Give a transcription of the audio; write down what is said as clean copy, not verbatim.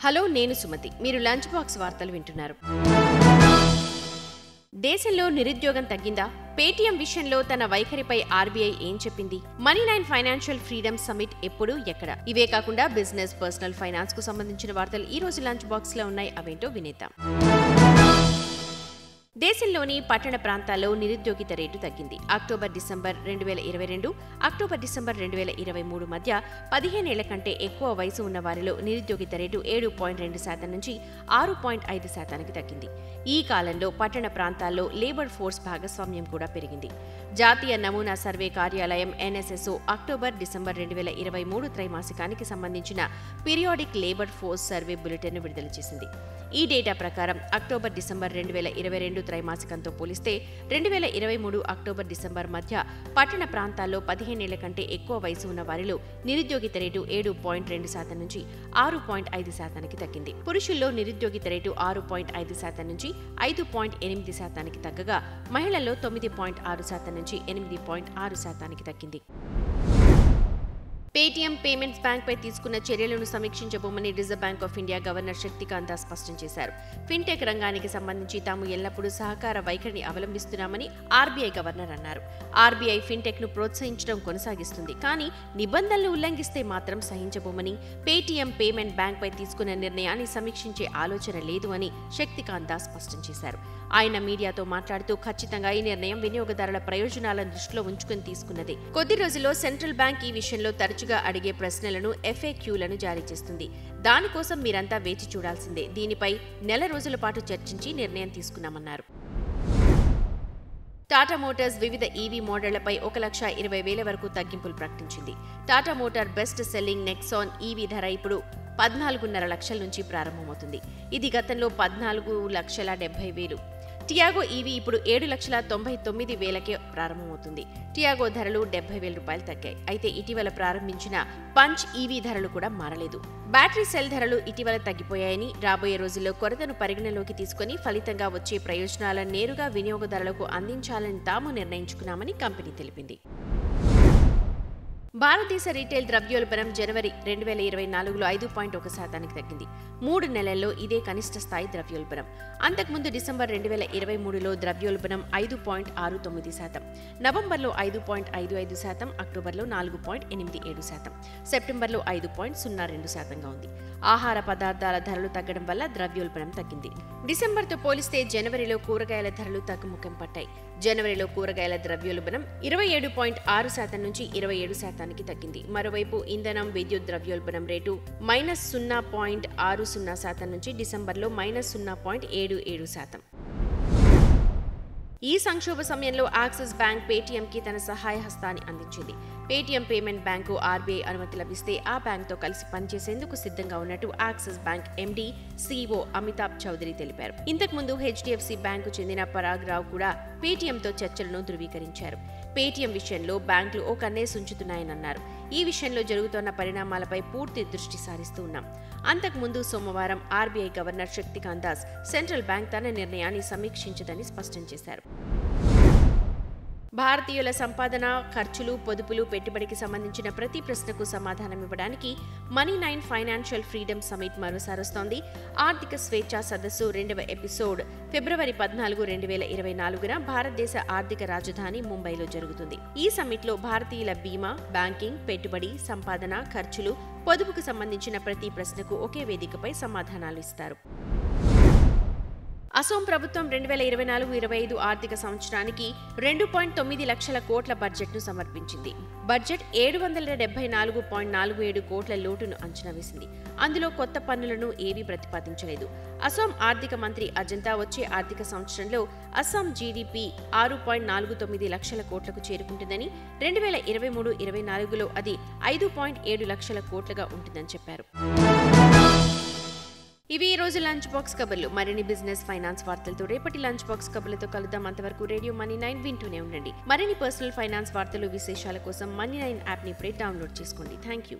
Hello నేను సుమతి. మీరు lunch box వార్తలు వింటున్నారు. దేశంలో నిరుద్యోగం తగ్గిందా? పేటీఎం విషయంలో తన వైఖరిపై ఆర్బీఐ ఏం చెప్పింది? మనీ9 ఫైనాన్షియల్ ఫ్రీడమ్ సమిట్ ఎప్పుడు, ఎక్కడ? ఇవే కాకుండా బిజినెస్, పర్సనల్ ఫైనాన్స్ కు సంబంధించిన వార్తలు ఈ రోజు లంచ్ బాక్స్ లో ఉన్నాయి. అవేంటో వినేద్దాం. దేశంలోని పట్టణ ప్రాంతాల్లో నిరుద్యోగిత రేటు తగ్గింది. అక్టోబర్-డిసెంబర్ 2022, అక్టోబర్-డిసెంబర్ 2023 మధ్య 15 ఏళ్ల కంటే ఎక్కువ వయసు ఉన్న వారిలో నిరుద్యోగిత రేటు 7.2% నుంచి 6.5%కి తగ్గింది. ఈ కాలంలో పట్టణ ప్రాంతాల్లో లేబర్ ఫోర్స్ భాగస్వామ్యం కూడా పెరిగింది. జాతీయ నమూనా సర్వే కార్యాలయం NSSO అక్టోబర్-డిసెంబర్ 2023 త్రైమాసికానికి సంబంధించిన periodic labour force survey bulletin విడుదల చేసింది. ఈ డేటా ప్రకారం అక్టోబర్-డిసెంబర్ 2022 త్రైమాసికంతో పోలిస్తే 2023 అక్టోబర్-డిసెంబర్ మధ్య పట్టణ ప్రాంతాల్లో 15 ఏళ్ల కంటే ఎక్కువ వయసు ఉన్న వారిలో నిరుద్యోగిత రేటు 7.2% నుంచి 6.5%కి తగ్గింది. పురుషుల్లో నిరుద్యోగిత రేటు 6.5% నుంచి 5.8%కి తగ్గగా మహిళల్లో 9.6% నుంచి 8.6%కి తగ్గింది. పేటీఎం పేమెంట్స్ బ్యాంక్ పై తీసుకున్న చర్యలను సమీక్షించబోమని reserve bank of India governor Shaktikanta Das స్పష్టం చేశారు. ఫిన్టెక్ రంగానికి సంబంధించి తాము ఎల్లప్పుడూ సహకార వైఖరిని అవలంబిస్తున్నామని ఆర్బీఐ గవర్నర్ అన్నారు. ఆర్బీఐ ఫిన్టెక్ ను ప్రోత్సహించడం కొనసాగిస్తుంది, కానీ నిబంధనలు ఉల్లంఘిస్తే మాత్రం సహించబోమని, పేటీఎం పేమెంట్ బ్యాంక్ పై తీసుకున్న నిర్ణయాన్ని సమీక్షించే ఆలోచన లేదు అని శక్తికాంత దాస్ స్పష్టం చేశారు. ఆయన మీడియాతో మాట్లాడుతూ ఖచ్చితంగా ఈ నిర్ణయం వినియోగదారుల ప్రయోజనాలను దృష్టిలో ఉంచుకుని తీసుకున్నదే. కొద్ది రోజుల్లో సెంట్రల్ బ్యాంక్ ఈ విషయంలో తరచుగా అడిగే ప్రశ్నలను FAQలను జారీ చేస్తుంది. దానికోసం మీరంతా వేచి చూడాల్సిందే. దీనిపై నెల రోజుల పాటు చర్చించి నిర్ణయం తీసుకున్నామన్నారు. టాటా మోటార్స్ వివిధ ఈవీ మోడళ్లపై 1,20,000 వరకు తగ్గింపులు ప్రకటించింది. Tata motor best selling Nexon EV ధర ఇప్పుడు 14.5 లక్షల నుంచి ప్రారంభమవుతుంది. ఇది గతంలో 14,70,000. టియాగో ఈవీ ఇప్పుడు 7,99,000కే ప్రారంభమవుతుంది. టియాగో ధరలు 70,000 రూపాయలు తగ్గాయి. అయితే ఇటీవల ప్రారంభించిన పంచ్ ఈవీ ధరలు కూడా మారలేదు. బ్యాటరీ సెల్ ధరలు ఇటీవల తగ్గిపోయాయని, రాబోయే రోజుల్లో కొరతను పరిగణలోకి తీసుకుని ఫలితంగా వచ్చే ప్రయోజనాలను నేరుగా వినియోగదారులకు అందించాలని తాము నిర్ణయించుకున్నామని కంపెనీ తెలిపింది. భారతదేశ రీటైల్ ద్రవ్యోల్బణం జనవరి 2024లో 5.1%కి తగ్గింది. 3 నెలల్లో ఇదే కనిష్ట స్థాయి ద్రవ్యోల్బణం. అంతకుముందు డిసెంబర్ 2023లో ద్రవ్యోల్బణం 5.69%, నవంబర్లో 5.55%, అక్టోబర్లో 4.87%, సెప్టెంబర్లో 5.02%గా ఉంది. ఆహార పదార్థాల ధరలు తగ్గడం వల్ల ద్రవ్యోల్బణం తగ్గింది. డిసెంబర్తో పోలిస్తే జనవరిలో కూరగాయల ధరలు తగ్గుముఖం పట్టాయి. జనవరిలో కూరగాయల ద్రవ్యోల్బణం 27.6% నుంచి 27%కి తగ్గింది. మరోవైపు ఇంధనం, విద్యుత్ ద్రవ్యోల్బణం రేటు -0.60% నుంచి డిసెంబర్లో -0.77%. ఈ సంక్షోభ సమయంలో యాక్సిస్ బ్యాంక్ పేటీఎంకి తన సహాయ హస్తాన్ని అందించింది. పేటీఎం పేమెంట్ బ్యాంకు ఆర్బీఐ అనుమతి లభిస్తే ఆ బ్యాంక్తో కలిసి పనిచేసేందుకు సిద్ధంగా ఉన్నట్టు యాక్సిస్ బ్యాంక్ MD, CEO అమితాబ్ చౌదరి తెలిపారు. ఇంతకుముందు HDFC బ్యాంకు చెందిన పరాగ్ రావు కూడా పేటీఎంతో చర్చలను ధృవీకరించారు. పేటీఎం విషయంలో బ్యాంకులు ఓ కన్నేసి ఉంచుతున్నాయన్నారు. ఈ విషయంలో జరుగుతున్న పరిణామాలపై పూర్తి దృష్టి సారిస్తూ ఉన్నాం. అంతకుముందు సోమవారం RBI governor Shaktikanta Das central bank తన నిర్ణయాన్ని సమీక్షించదని స్పష్టం చేశారు. భారతీయుల సంపాదన, ఖర్చులు, పొదుపులు, పెట్టుబడికి సంబంధించిన ప్రతి ప్రశ్నకు సమాధానమివ్వడానికి మనీ9 ఫైనాన్షియల్ ఫ్రీడమ్ సమిట్ మరోసారొస్తోంది. ఆర్థిక స్వేచ్ఛ సదస్సు 2వ ఎపిసోడ్ ఫిబ్రవరి 14, 2024న భారతదేశ ఆర్థిక రాజధాని ముంబైలో జరుగుతుంది. ఈ సమిట్లో భారతీయుల బీమా, బ్యాంకింగ్, పెట్టుబడి, సంపాదన, ఖర్చులు, పొదుపుకు సంబంధించిన ప్రతి ప్రశ్నకు ఒకే వేదికపై సమాధానాలు ఇస్తారు. అసోం ప్రభుత్వం 2024-25 ఆర్థిక సంవత్సరానికి 2.9 లక్షల కోట్ల బడ్జెట్ను సమర్పించింది. బడ్జెట్ 774.47 కోట్ల లోటును అంచనా వేసింది. అందులో కొత్త పన్నులను ఏవీ ప్రతిపాదించలేదు. అసోం ఆర్థిక మంత్రి అజంతా వచ్చే ఆర్థిక సంవత్సరంలో అస్సాం జీడీపీ 6.49 లక్షల కోట్లకు చేరుకుంటుందని, 2023-24లో అది 5.7 లక్షల కోట్లుగా ఉంటుందని చెప్పారు. ఇవి ఈ రోజు లంచ్ బాక్స్ కబర్లు. మరిన్ని బిజినెస్, ఫైనాన్స్ వార్తలతో రేపటి లంచ్ బాక్స్ కబర్లతో కలుద్దాం. అంతవరకు రేడియో మనీ9 వింటూనే ఉండండి. మరిన్ని పర్సనల్ ఫైనాన్స్ వార్తలు, విశేషాల కోసం మనీ9 యాప్ని ఇప్పుడే డౌన్లోడ్ చేసుకోండి. Thank you.